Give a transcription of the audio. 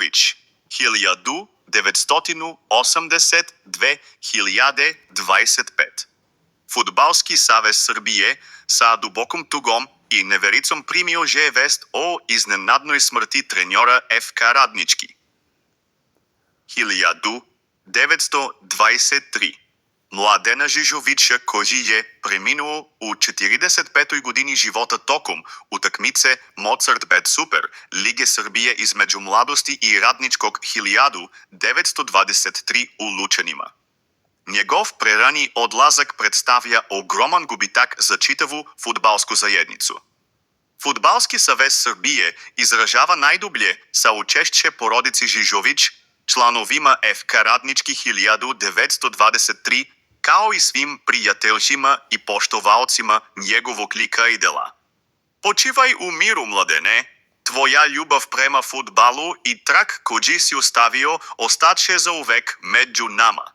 Жижович 1982-1025. Фудбалски савез Србије са дубоком тугом и неверицом примио же вест о изненадној смрти треньора ФК Раднички. 1923. Младена Жижовича који е преминуо у 45-тој години живота током утакмице Моцарт Бет Супер Лиге Србије измеѓу Младости и Радничког 1923 у Лучанима. Njegov прерани одлазак представја огроман губитак за читаву фудбалску заедницу. Фудбалски савез Србије изражава најдубле саучешće породици Жижович, члановима ФК Раднички 1923, као и свим пријателјшима и поштоваоцима njegovog лика и дела. Почивај у миру, младене. Твоја љубав према фудбалу и трак који си оставио остаче за увек меѓу нама.